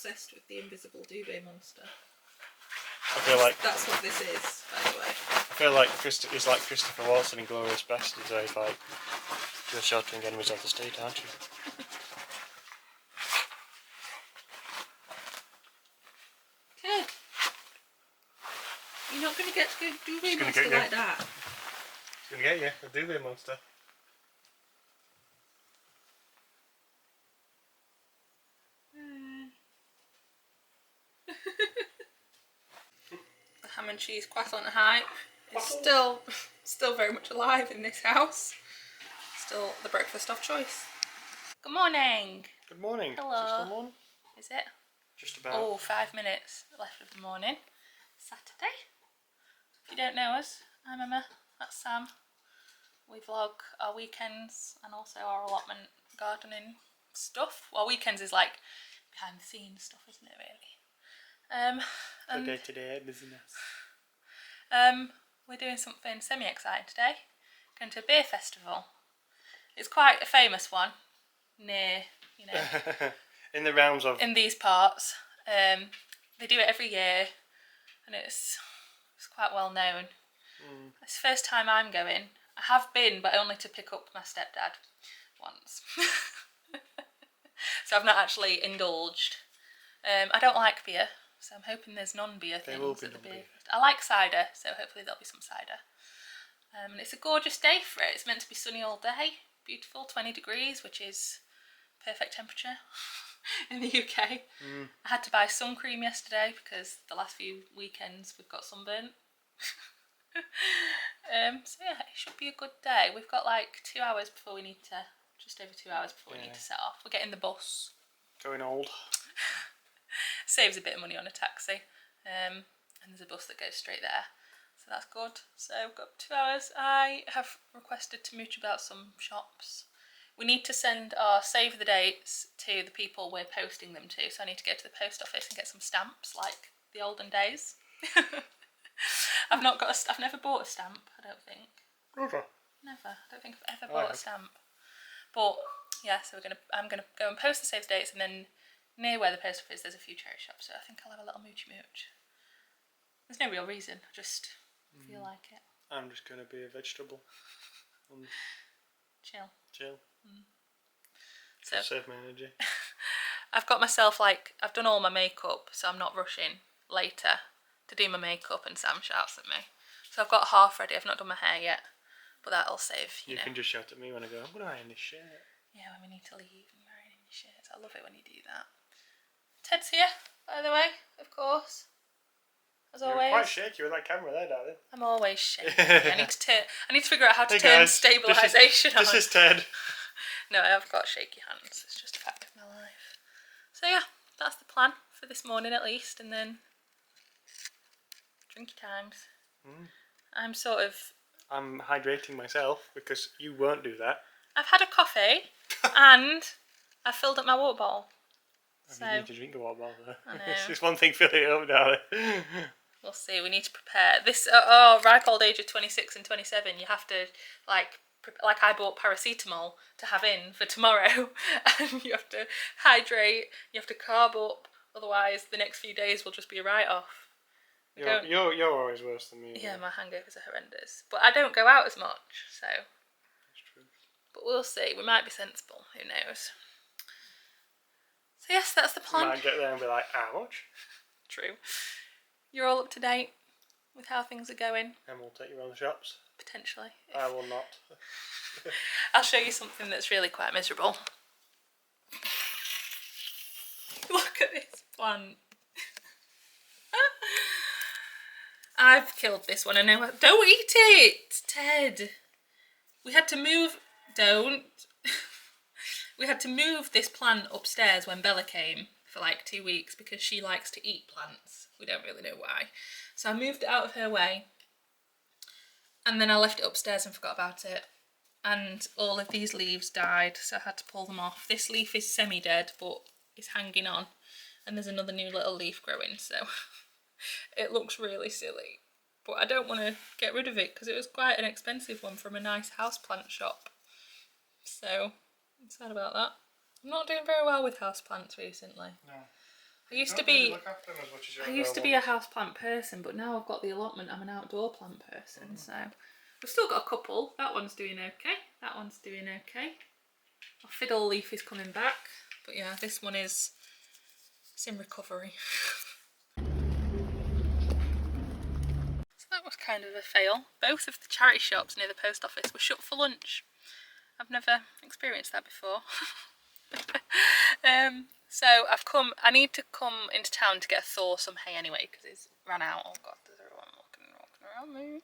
obsessed with the invisible duvet monster. I feel like that's what this is, by the way. I feel like he's like Christopher Walken in Glorious Bastards. He's like, you're sheltering enemies of the state, aren't you? Ted, you're not going to get to go duvet monster like that. It's going to get you, a duvet monster. The ham and cheese croissant hype is still very much alive in this house. Still the breakfast of choice. Good morning. Good morning. Hello. Is it still morning? Is it? Just about. Oh, 5 minutes left of the morning. Saturday. If you don't know us, I'm Emma. That's Sam. We vlog our weekends and also our allotment gardening stuff. Well, weekends is like behind the scenes stuff, isn't it, really? For day-to-day business. We're doing something semi-exciting today. Going to a beer festival. It's quite a famous one near, you know, in the realms of... in these parts. They do it every year and it's quite well known. It's the first time I'm going. I have been, but only to pick up my stepdad once. So I've not actually indulged. I don't like beer, so I'm hoping there's non-beer things at the beer. I like cider, so hopefully there'll be some cider. And it's a gorgeous day for it. It's meant to be sunny all day. Beautiful, 20 degrees, which is perfect temperature in the UK. I had to buy sun cream yesterday because the last few weekends we've got sunburnt. So yeah, it should be a good day. We've got like 2 hours before we need to, just over 2 hours before we need to set off. We're getting the bus. Going old. Saves a bit of money on a taxi. And there's a bus that goes straight there. So that's good. So we've got 2 hours. I have requested to mooch about some shops. We need to send our save the dates to the people we're posting them to. So I need to go to the post office and get some stamps like the olden days. I've never bought a stamp, I don't think. Never. Never. I don't think I've ever bought a stamp. But yeah, so I'm gonna go and post the save the dates, and then near where the post office there's a few charity shops, so I think I'll have a little moochy mooch. There's no real reason, I just feel like it. I'm just gonna be a vegetable. Chill. So save my energy. I've got myself I've done all my makeup, so I'm not rushing later to do my makeup and Sam shouts at me. So I've got half ready. I've not done my hair yet, but that'll save, you know. You can just shout at me when I go, I'm going to iron this shirt. Yeah, when we need to leave and we're ironing your shirts. I love it when you do that. Ted's here, by the way, of course. As always. You're quite shaky with that camera there, darling. I'm always shaky. I need to figure out how to turn stabilisation on. This is Ted. No, I've got shaky hands. It's just a fact of my life. So yeah, that's the plan for this morning at least, and then drinky times. I'm hydrating myself because you won't do that. I've had a coffee and I've filled up my water bottle. So you need to drink the water bottle though. I know. It's just one thing filling it up, darling. We'll see. We need to prepare this. Ripe old age of 26 and 27. You have to like I bought paracetamol to have in for tomorrow, and you have to hydrate. You have to carb up. Otherwise, the next few days will just be a write-off. You're always worse than me. Yeah, my hangovers are horrendous. But I don't go out as much, so. That's true. But we'll see. We might be sensible. Who knows? So yes, that's the plan. You might get there and be like, ouch. True. You're all up to date with how things are going. And we'll take you around the shops. Potentially. I will not. I'll show you something that's really quite miserable. Look at this plant. I've killed this one. I know. Don't eat it, Ted. We had to move. Don't. We had to move this plant upstairs when Bella came for like 2 weeks because she likes to eat plants. We don't really know why. So I moved it out of her way. And then I left it upstairs and forgot about it. And all of these leaves died, so I had to pull them off. This leaf is semi-dead, but it's hanging on. And there's another new little leaf growing, so it looks really silly. But I don't want to get rid of it because it was quite an expensive one from a nice houseplant shop. So I'm sad about that. I'm not doing very well with houseplants recently. No. I used to Don't really be look after them as much as your I used to other be a ones. houseplant person, but now I've got the allotment. I'm an outdoor plant person, so we've still got a couple. That one's doing okay. That one's doing okay. Our fiddle leaf is coming back, but yeah, this one is it's in recovery. So that was kind of a fail. Both of the charity shops near the post office were shut for lunch. I've never experienced that before. So I need to come into town to get Thor some hay anyway, because it's ran out. Oh god, there's everyone walking around me.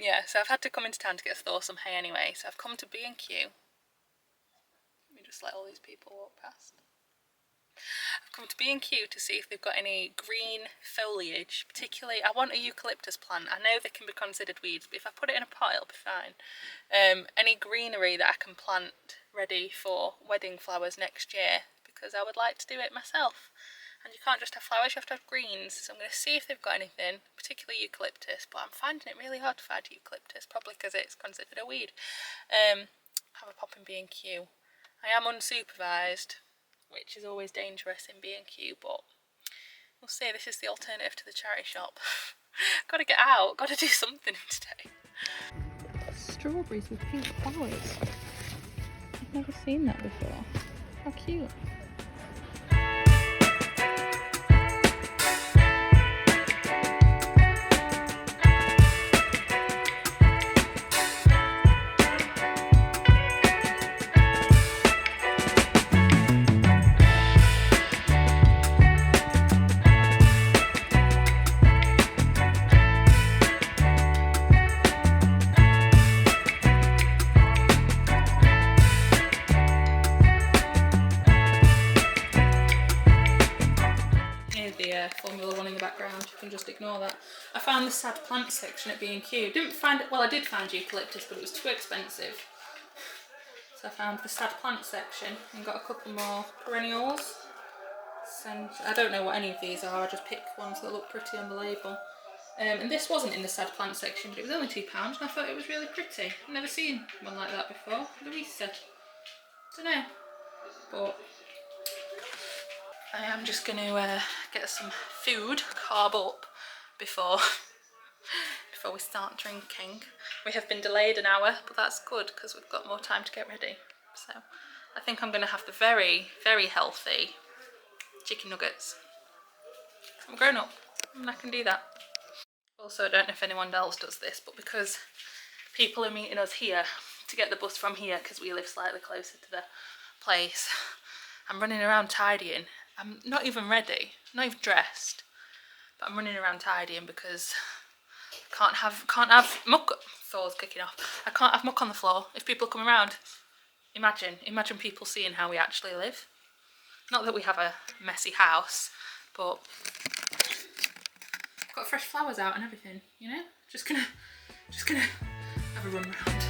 Yeah, so I've had to come into town to get Thor some hay anyway, so I've come to B&Q. Let me just let all these people walk past. I've come to B&Q to see if they've got any green foliage, particularly I want a eucalyptus plant. I know they can be considered weeds, but if I put it in a pot it'll be fine. Any greenery that I can plant ready for wedding flowers next year, because I would like to do it myself. And you can't just have flowers, you have to have greens. So I'm going to see if they've got anything, particularly eucalyptus, but I'm finding it really hard to find eucalyptus, probably because it's considered a weed. Have a pop in B&Q. I am unsupervised, which is always dangerous in B&Q, but we'll see. This is the alternative to the charity shop. Got to get out, got to do something today. Strawberries with pink flowers. I've never seen that before. How cute. Formula One in the background, you can just ignore that. I found the sad plant section at B&Q. Didn't find it, well I did find eucalyptus, but it was too expensive. So I found the sad plant section and got a couple more perennials. And I don't know what any of these are, I just picked ones that look pretty on the label. And this wasn't in the sad plant section, but it was only £2 and I thought it was really pretty. I've never seen one like that before. Louisa. Don't know. But I am just going to get some food, carb up, before we start drinking. We have been delayed an hour, but that's good because we've got more time to get ready. So I think I'm going to have the very, very healthy chicken nuggets. I'm grown up and I can do that. Also, I don't know if anyone else does this, but because people are meeting us here to get the bus from here because we live slightly closer to the place, I'm running around tidying. I'm not even ready, not even dressed, but I'm running around tidying because I can't have muck. Thor's kicking off. I can't have muck on the floor if people come around. Imagine people seeing how we actually live. Not that we have a messy house, but got fresh flowers out and everything, you know? Just gonna have a run round.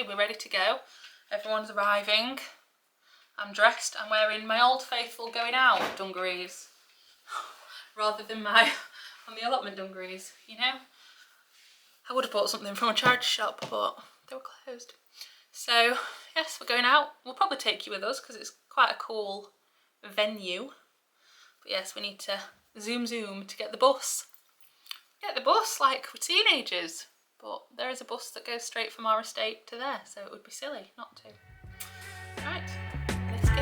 We're ready to go. Everyone's arriving. I'm dressed. I'm wearing my old faithful going out dungarees rather than my on the allotment dungarees, you know. I would have bought something from a charity shop, but they were closed. So yes, we're going out. We'll probably take you with us because it's quite a cool venue. But yes, we need to zoom to get the bus. Get the bus like we're teenagers. But there is a bus that goes straight from our estate to there, so it would be silly not to. Right, let's go.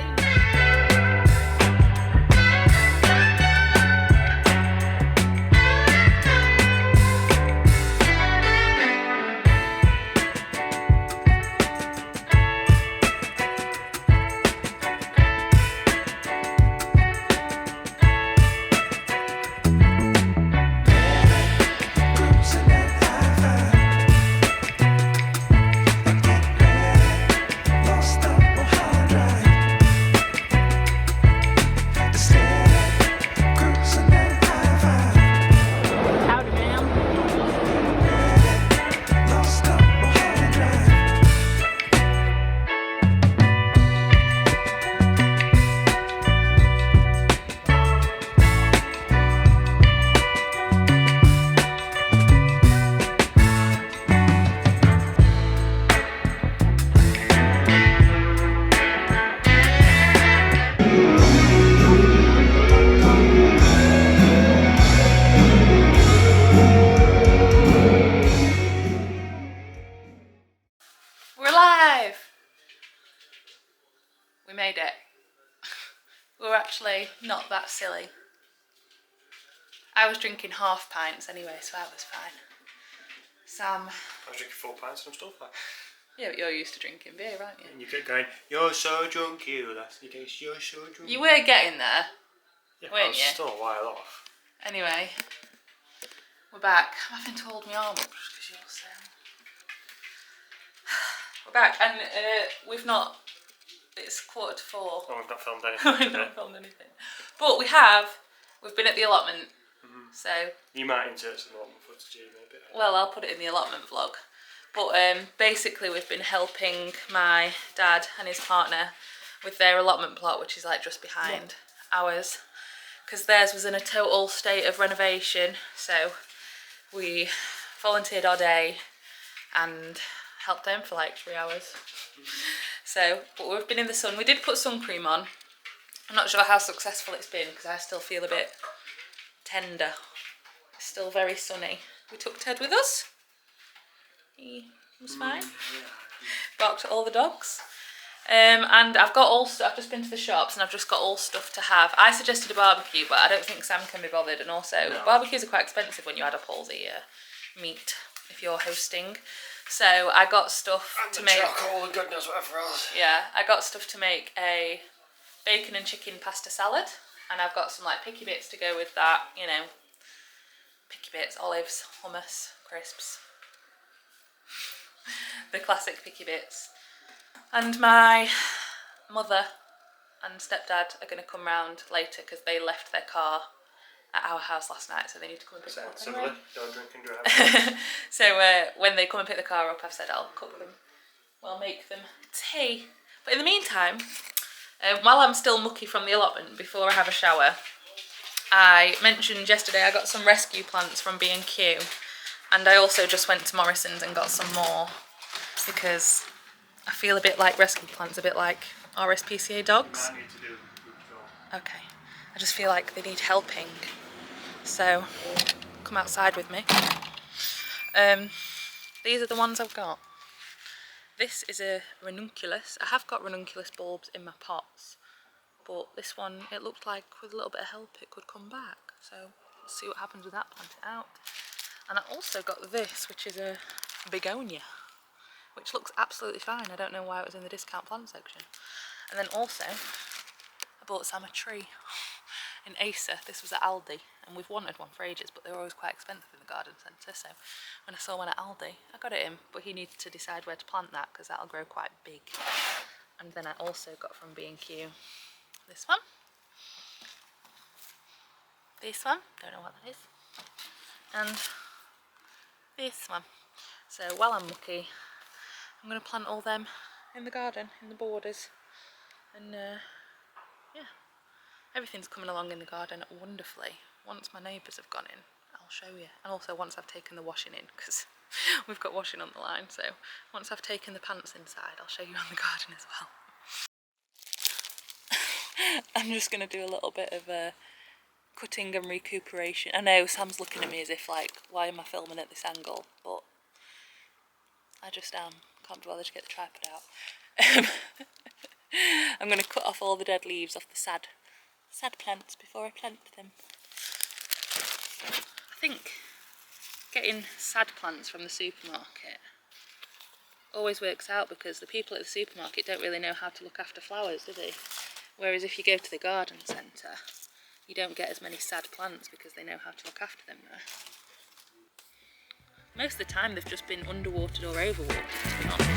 okay, not that silly. I was drinking half pints anyway, so I was fine. Sam... I was drinking 4 pints and I'm still fine. Yeah, but you're used to drinking beer, aren't you? And you kept going, you're so drunk, you're so drunk. You were getting there, yeah, weren't I was you? still a while off. Anyway, we're back. I'm having to hold my arm up just because you're so... We're back, and we've not... It's 3:45. Oh, we've not filmed anything. We've not filmed anything. But we have. We've been at the allotment. So... You might insert some allotment footage maybe. Well, I'll put it in the allotment vlog. But basically we've been helping my dad and his partner with their allotment plot, which is like just behind ours. Because theirs was in a total state of renovation. So we volunteered our day and helped them for like 3 hours. So, but we've been in the sun. We did put sun cream on. I'm not sure how successful it's been because I still feel a bit tender. It's still very sunny. We took Ted with us. He was fine. Barked at all the dogs. And I've got I've just been to the shops and I've just got all stuff to have. I suggested a barbecue, but I don't think Sam can be bothered. And also, barbecues are quite expensive when you add up all the meat if you're hosting. So I got stuff and to make. Charcoal and goodness, whatever else. Yeah, I got stuff to make a bacon and chicken pasta salad, and I've got some like picky bits to go with that. You know, picky bits, olives, hummus, crisps. The classic picky bits. And my mother and stepdad are going to come round later because they left their car at our house last night, so they need to come and pick it up. Similar, don't drink and drive. So when they come and pick the car up, I've said I'll cook them. Well, make them tea. But in the meantime, while I'm still mucky from the allotment, before I have a shower, I mentioned yesterday I got some rescue plants from B&Q, and I also just went to Morrison's and got some more because I feel a bit like rescue plants, a bit like RSPCA dogs. You might need to do good job. Okay, I just feel like they need helping. So, come outside with me. These are the ones I've got. This is a ranunculus. I have got ranunculus bulbs in my pots, but this one, it looked like with a little bit of help it could come back. So, let's see what happens with that, plant it out. And I also got this, which is a begonia, which looks absolutely fine. I don't know why it was in the discount plant section. And then also, I bought Sam a tree in Acer. This was at Aldi, and we've wanted one for ages, but they were always quite expensive in the garden centre. So when I saw one at Aldi, I got it in, but he needed to decide where to plant that because that'll grow quite big. And then I also got from B&Q this one. This one, don't know what that is. And this one. So while I'm mucky, I'm going to plant all them in the garden, in the borders. And yeah, everything's coming along in the garden wonderfully. Once my neighbours have gone in, I'll show you. And also once I've taken the washing in, because we've got washing on the line. So once I've taken the pants inside, I'll show you on the garden as well. I'm just going to do a little bit of cutting and recuperation. I know Sam's looking at me as if like, why am I filming at this angle? But I just am. Can't be bothered to get the tripod out. I'm going to cut off all the dead leaves off the sad plants before I plant them. I think getting sad plants from the supermarket always works out because the people at the supermarket don't really know how to look after flowers, do they? Whereas if you go to the garden centre, you don't get as many sad plants because they know how to look after them there. Most of the time they've just been underwatered or overwatered, to be honest.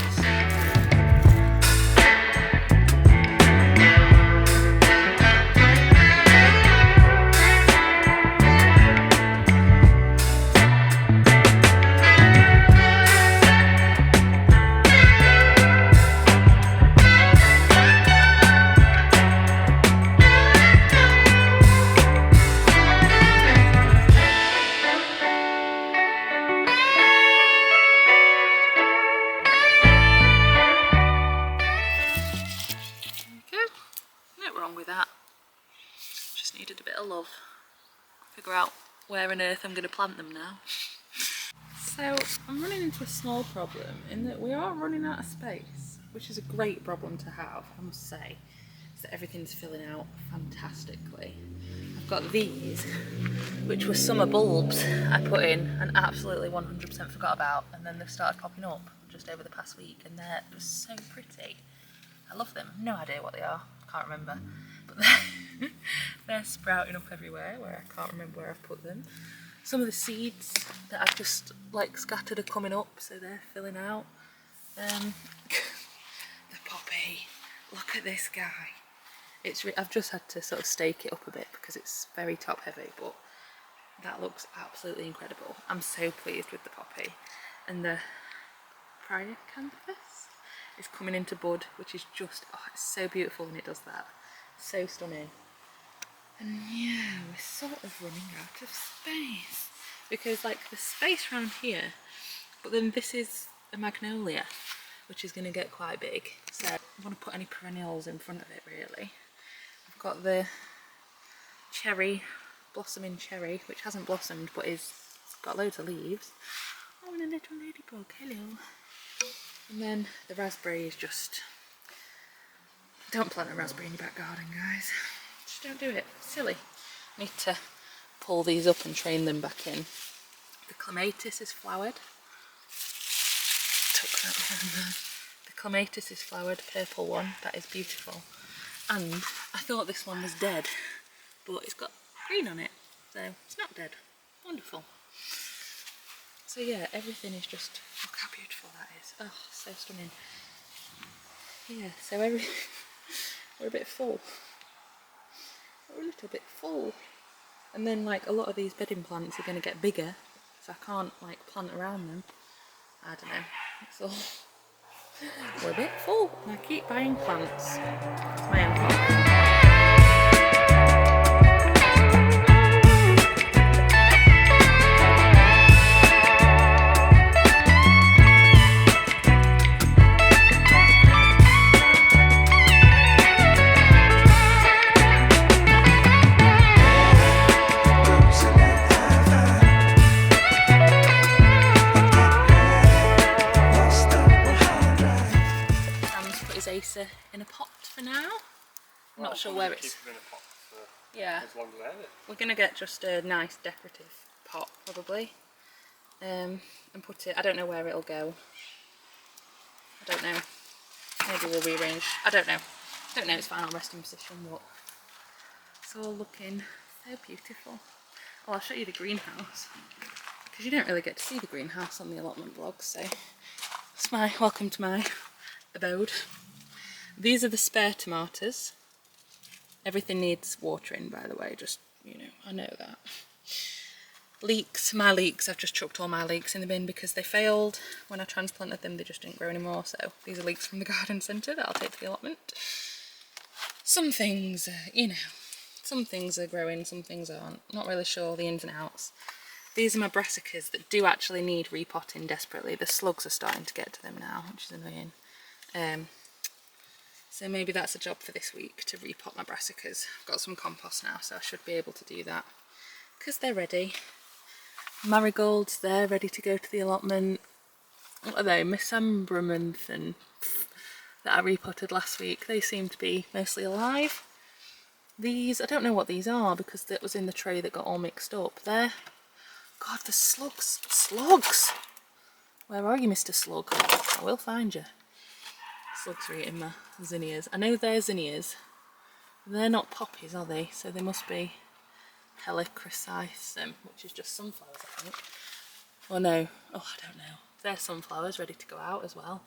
Figure out where on earth I'm going to plant them now. So I'm running into a small problem in that we are running out of space, which is a great problem to have, I must say. So everything's filling out fantastically. I've got these, which were summer bulbs I put in and absolutely 100% forgot about, and then they've started popping up just over the past week, and they're just so pretty. I love them. No idea what they are. Can't remember. But they're sprouting up everywhere where I can't remember where I've put them. Some of the seeds that I've just like scattered are coming up, so they're filling out. The poppy. Look at this guy. I've just had to sort of stake it up a bit because it's very top heavy, but that looks absolutely incredible. I'm so pleased with the poppy. And the Priacanthus is coming into bud, which is just, oh, it's so beautiful when it does that. So stunning. And yeah, we're sort of running out of space because like the space around here, but then this is a magnolia, which is going to get quite big. So I don't want to put any perennials in front of it really. I've got the cherry, blossoming cherry, which hasn't blossomed but is got loads of leaves. Oh, and a little ladybug, hello. And then the raspberry is just, don't plant a raspberry in your back garden, guys. Just don't do it, it's silly. Need to pull these up and train them back in. The clematis is flowered. Tuck that one there. The clematis is flowered, purple one, that is beautiful. And I thought this one was dead, but it's got green on it, so it's not dead. Wonderful. So yeah, everything is just, look how beautiful that is. Oh, so stunning. Yeah, so we're a bit full. We're a little bit full. And then like a lot of these bedding plants are going to get bigger, so I can't like plant around them. I don't know, it's all, we're a bit full and I keep buying plants. It's my own fault. In a pot for now. I'm not sure where it's. Keep them in a pot for yeah. as long as they have it. We're gonna get just a nice decorative pot probably, and put it. I don't know where it'll go. I don't know. Maybe we'll rearrange. I don't know. Don't know its final resting position, but it's all looking so beautiful. Oh, I'll show you the greenhouse because you don't really get to see the greenhouse on the allotment vlog. So it's my welcome to my abode. These are the spare tomatoes. Everything needs watering, by the way, just, you know, I know that. Leeks, my leeks, I've just chucked all my leeks in the bin because they failed. When I transplanted them, they just didn't grow anymore, so these are leeks from the garden centre that I'll take to the allotment. Some things, you know, some things are growing, some things aren't. Not really sure the ins and outs. These are my brassicas that do actually need repotting desperately. The slugs are starting to get to them now, which is annoying. So maybe that's a job for this week, to repot my brassicas. I've got some compost now, so I should be able to do that because they're ready. Marigolds, they're ready to go to the allotment. What are they? Misambramanthan and that I repotted last week. They seem to be mostly alive. These, I don't know what these are because that was in the tray that got all mixed up. There. God, the slugs. Slugs! Where are you, Mr. Slug? I will find you. Slugs are eating my zinnias. I know they're zinnias. They're not poppies, are they? So they must be helichrysanthem, which is just sunflowers, I think. Or no. Oh, I don't know. They're sunflowers ready to go out as well.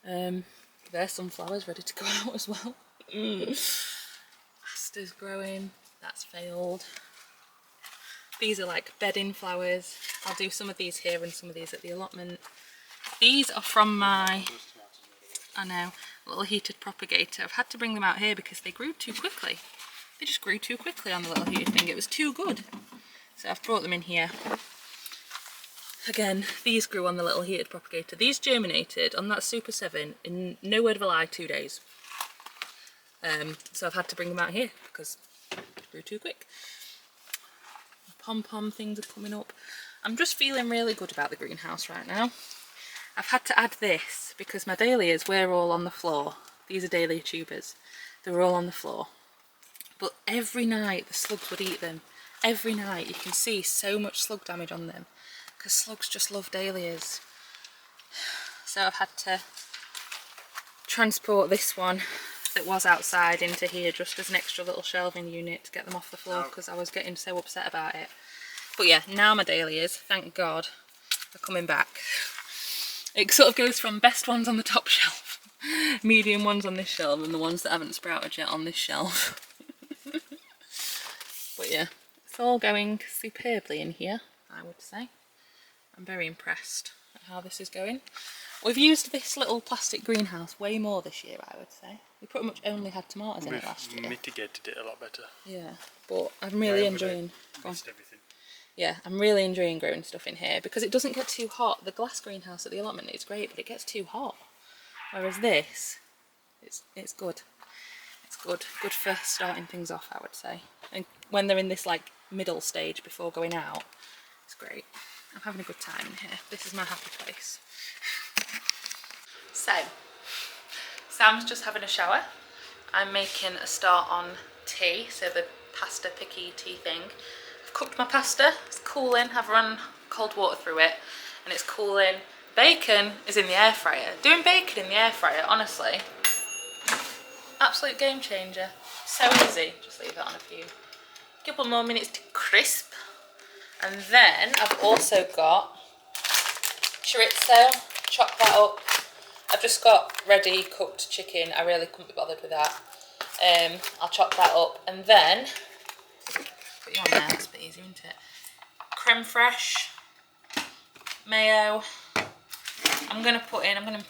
They're sunflowers ready to go out as well. Aster's growing. That's failed. These are like bedding flowers. I'll do some of these here and some of these at the allotment. These are from my, I know, little heated propagator. I've had to bring them out here because they grew too quickly. They just grew too quickly on the little heated thing. It was too good. So I've brought them in here. Again, these grew on the little heated propagator. These germinated on that Super 7 in no word of a lie 2 days. So I've had to bring them out here because they grew too quick. The pom-pom things are coming up. I'm just feeling really good about the greenhouse right now. I've had to add this because my dahlias were all on the floor. These are dahlia tubers. They were all on the floor. But every night the slugs would eat them. Every night. You can see so much slug damage on them because slugs just love dahlias. So I've had to transport this one that was outside into here just as an extra little shelving unit to get them off the floor because I was getting so upset about it. But yeah, now my dahlias, thank God, are coming back. It sort of goes from best ones on the top shelf, medium ones on this shelf, and the ones that haven't sprouted yet on this shelf. But yeah, it's all going superbly in here, I would say. I'm very impressed at how this is going. We've used this little plastic greenhouse way more this year, I would say. We pretty much only had tomatoes in it last year. We've mitigated it a lot better. Yeah, but I'm really enjoying... Everything. Yeah, I'm really enjoying growing stuff in here because it doesn't get too hot. The glass greenhouse at the allotment is great, but it gets too hot. Whereas this, it's good. It's good for starting things off, I would say. And when they're in this like middle stage before going out, it's great. I'm having a good time in here. This is my happy place. So, Sam's just having a shower. I'm making a start on tea, so the pasta picky tea thing. I've cooked my pasta, it's cooling. I've run cold water through it and it's cooling. Bacon is in the air fryer. Doing bacon in the air fryer, honestly, absolute game changer. So easy. Just leave it on a couple more minutes to crisp. And then I've also got chorizo, chop that up. I've just got ready cooked chicken. I really couldn't be bothered with that. I'll chop that up and then put you on there, it's a bit easier, isn't it? Creme fraiche, mayo. I'm going to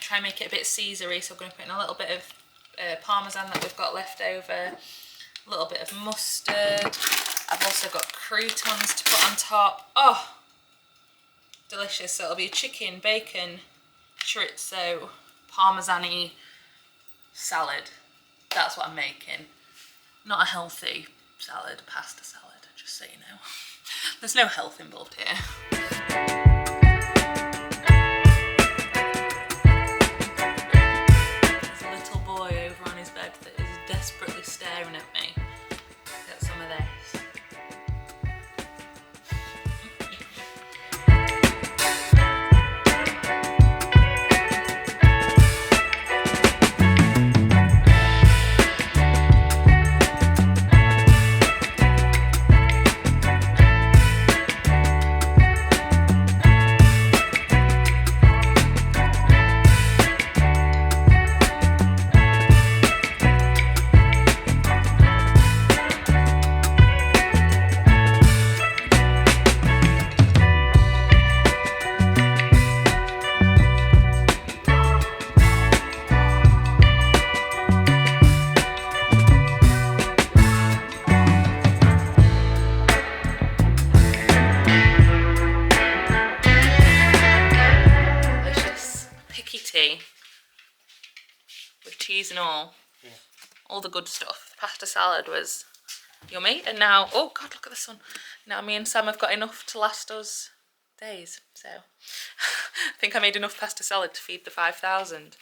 try and make it a bit Caesar-y, so I'm going to put in a little bit of parmesan that we've got left over, a little bit of mustard. I've also got croutons to put on top. Oh, delicious. So it'll be a chicken, bacon, chorizo, parmesan-y salad. That's what I'm making. Not a healthy salad, a pasta salad, just so you know. There's no health involved here. There's a little boy over on his bed that is desperately staring at me. Get some of this. And all the good stuff. The pasta salad was yummy, and now, oh god, look at the sun. Now me and Sam have got enough to last us days, so I think I made enough pasta salad to feed the 5,000.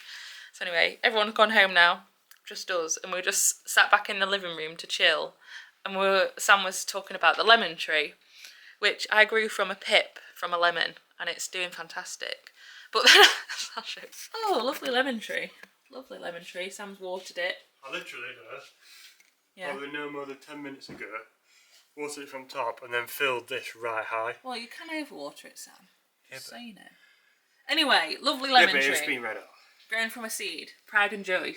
So anyway, everyone's gone home now, just us, and we just sat back in the living room to chill, and Sam was talking about the lemon tree, which I grew from a pip from a lemon, and it's doing fantastic. But then I'll show you. Oh, lovely lemon tree. Lovely lemon tree. Sam's watered it. I literally did. Yeah. Probably no more than 10 minutes ago. Watered it from top and then filled this right high. Well, you can overwater it, Sam. Yeah, Just so you know. Anyway, lovely lemon tree. It's been read off. Grown from a seed. Pride and joy.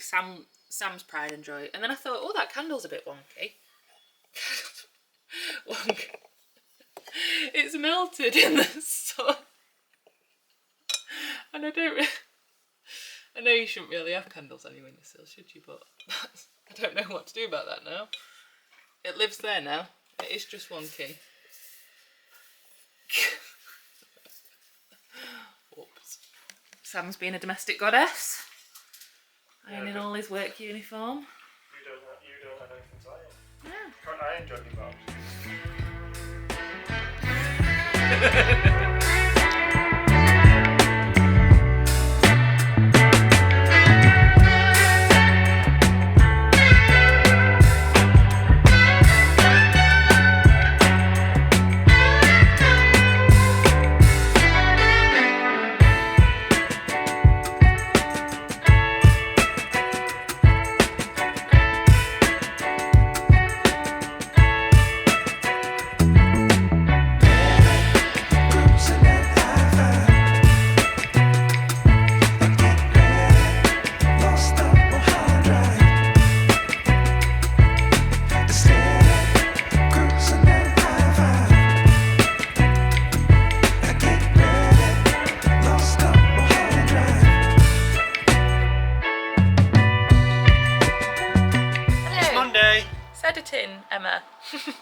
Sam's pride and joy. And then I thought, oh, that candle's a bit wonky. Wonky. It's melted in the sun. And I know you shouldn't really have candles on your windowsill, should you? But I don't know what to do about that now. It lives there now. It is just wonky. Whoops. Sam's being a domestic goddess. Ironing all his work uniform. You don't have anything to iron. Yeah. Can't iron jogging bottoms.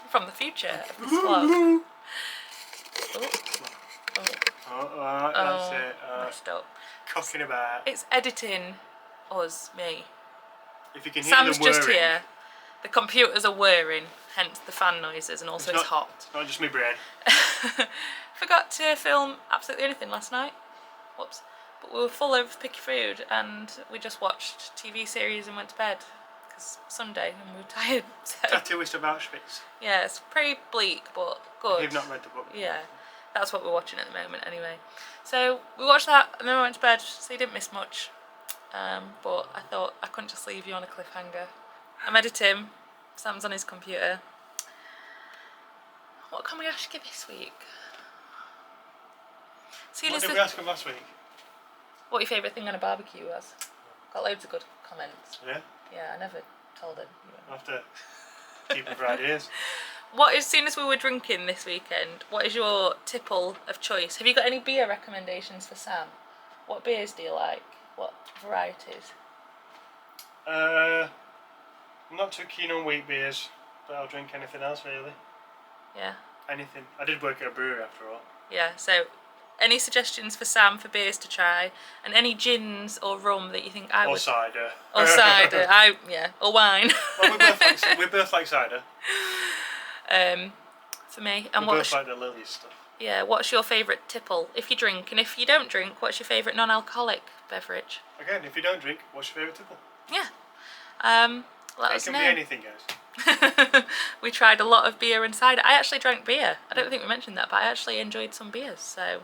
from the future of this vlog. That's it. Messed up. Cocking about. It's editing us, me. If you can hear Sam's the whirring, just here. The computers are whirring, hence the fan noises, and also it's hot. It's not just my brain. Forgot to film absolutely anything last night. Whoops. But we were full of picky food, and we just watched TV series and went to bed. Because Sunday and we were tired. So. Tattooist of Auschwitz. Yeah, it's pretty bleak, but good. You've not read the book. Yeah, that's what we're watching at the moment anyway. So we watched that and then we went to bed, so you didn't miss much. But I thought I couldn't just leave you on a cliffhanger. I'm editing, Sam's on his computer. What can we ask you this week? What did we ask him last week? What your favourite thing on a barbecue was? Got loads of good comments. Yeah? Yeah, I never told him. I'll have to keep him for ideas. Seeing as we were drinking this weekend, what is your tipple of choice? Have you got any beer recommendations for Sam? What beers do you like? What varieties? I'm not too keen on wheat beers, but I'll drink anything else really. Yeah. Anything. I did work at a brewery after all. Yeah, so any suggestions for Sam for beers to try? And any gins or rum that you think I would... Or cider. Or cider, or wine. Well, we both like cider. For me. And we both like the Lily stuff. Yeah, what's your favourite tipple if you drink? And if you don't drink, what's your favourite non-alcoholic beverage? Again, if you don't drink, what's your favourite tipple? Yeah. Let us know. It can be anything, guys. We tried a lot of beer and cider. I actually drank beer. I don't think we mentioned that, but I actually enjoyed some beers, so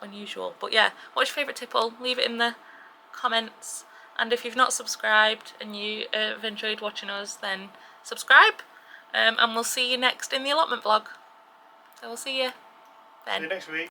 unusual. But yeah, what's your favourite tipple? Leave it in the comments. And if you've not subscribed and you have enjoyed watching us, then subscribe. And we'll see you next in the allotment vlog. So we'll see you then. See you next week.